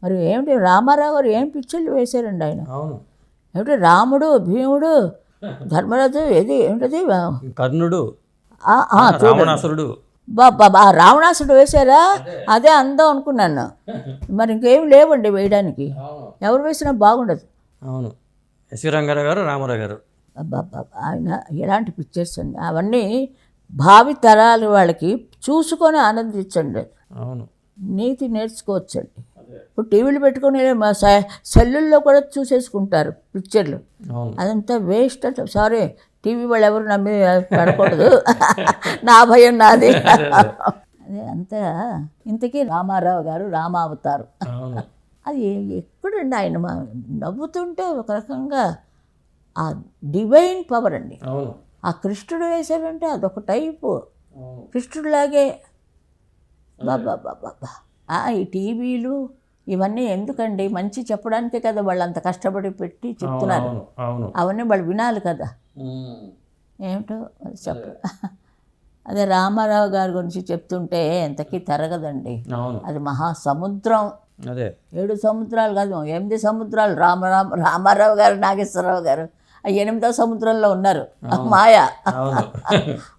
మరి ఏమిటి రామారావు గారు ఏం పిక్చర్లు వేశారండి ఆయన. అవును. ఏమిటి రాముడు, భీముడు, ధర్మరాజు, ఏది ఏమిటది కర్ణుడు, చూడండి. రావణాసురుడు. బాబా రావణాసుడు వేశారా? అదే అందం అనుకున్నాను. మరి ఇంకేం లేవండి వేయడానికి. ఎవరు వేసినా బాగుండదు. అవును. ఎస్వి రంగారావు గారు, రామారావు గారు. అబ్బాబ్బా ఆయన ఎలాంటి పిక్చర్స్ అండి అవన్నీ. భావి తరాల వాళ్ళకి చూసుకొని ఆనందించండి. అవును. నీతి నేర్చుకోవచ్చండి. ఇప్పుడు టీవీలు పెట్టుకొని సెల్లుల్లో కూడా చూసేసుకుంటారు పిక్చర్లు. అవును. అదంతా వేస్ట్ అంటే. సారీ, టీవీ వాళ్ళు ఎవరు నమ్మి పడకూడదు. నా భయం నాది. అదే అంతా. ఇంతకీ రామారావు గారు రామావతారు. అవును. అది ఎక్కడండి ఆయన నవ్వుతుంటే ఒక రకంగా ఆ డివైన్ పవర్ అండి. అవును. ఆ కృష్ణుడు వేశాడంటే అదొక టైపు కృష్ణుడిలాగే. బాబా ఈ టీవీలు ఇవన్నీ ఎందుకండి? మంచి చెప్పడానికే కదా వాళ్ళు అంత కష్టపడి పెట్టి చెప్తున్నారు. అవన్నీ వాళ్ళు వినాలి కదా. ఏమిటో చెప్ప. అదే రామారావు గారి గురించి చెప్తుంటే ఎంతకీ తరగదండి. అది మహాసముద్రం. అదే 7 సముద్రాలు కాదు, 8 సముద్రాలు. రామారావు గారు, నాగేశ్వరరావు గారు 8వ సముద్రంలో ఉన్నారు. మాయ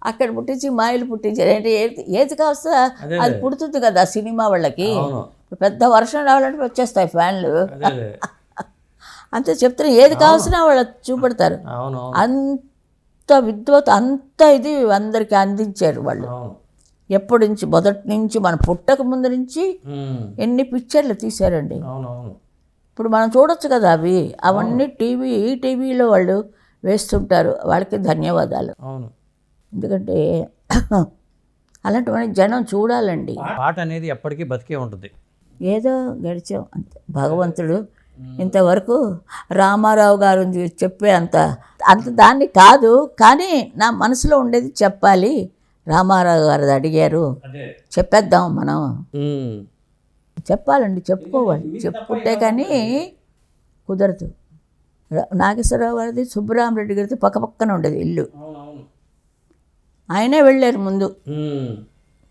అక్కడ పుట్టించి మాయలు పుట్టించారు. ఏంటి ఏది కాస్త అది పుడుతుంది కదా సినిమా వాళ్ళకి. పెద్ద వర్షం రావాలంటే వచ్చేస్తాయి ఫ్యాన్లు. అంతే చెప్తున్నా. ఏది కావాల్సిన వాళ్ళు చూపెడతారు. అంత విద్వత్, అంత ఇది అందరికీ అందించారు వాళ్ళు. ఎప్పటి నుంచి, మొదటి నుంచి, మన పుట్టక ముందు నుంచి ఎన్ని పిక్చర్లు తీశారండి. ఇప్పుడు మనం చూడొచ్చు కదా అవి. అవన్నీ టీవీలో వాళ్ళు వేస్తుంటారు. వాళ్ళకి ధన్యవాదాలు. ఎందుకంటే అలాంటివన్నీ జనం చూడాలండి. పాట అనేది ఎప్పటికీ బతికే ఉంటుంది. ఏదో గడిచాం అంతే. భగవంతుడు ఇంతవరకు రామారావు గారు చెప్పే అంత దాన్ని కాదు, కానీ నా మనసులో ఉండేది చెప్పాలి. రామారావు గారు అడిగారు, చెప్పేద్దాం మనం. చెప్పాలండి, చెప్పుకోవాలి. చెప్పుకుంటే కానీ కుదరదు. నాగేశ్వరరావు గారిది, సుబ్బరామరెడ్డి గారిది పక్కపక్కన ఉండేది ఇల్లు. ఆయనే వెళ్ళారు ముందు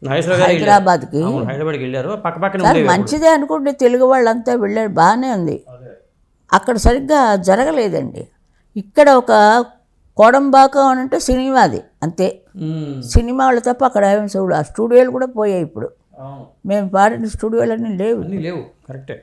హైదరాబాద్కి. సరే మంచిదే అనుకుంటే తెలుగు వాళ్ళంతా వెళ్ళారు, బాగానే ఉంది. అక్కడ సరిగ్గా జరగలేదండి. ఇక్కడ ఒక కోడంబాకం అని అంటే సినిమాది అంతే. సినిమా వాళ్ళు తప్ప అక్కడ ఏమి చూడు. ఆ స్టూడియోలు కూడా పోయాయి ఇప్పుడు. మేము పాడిన స్టూడియోలన్నీ లేవు. కరెక్టే.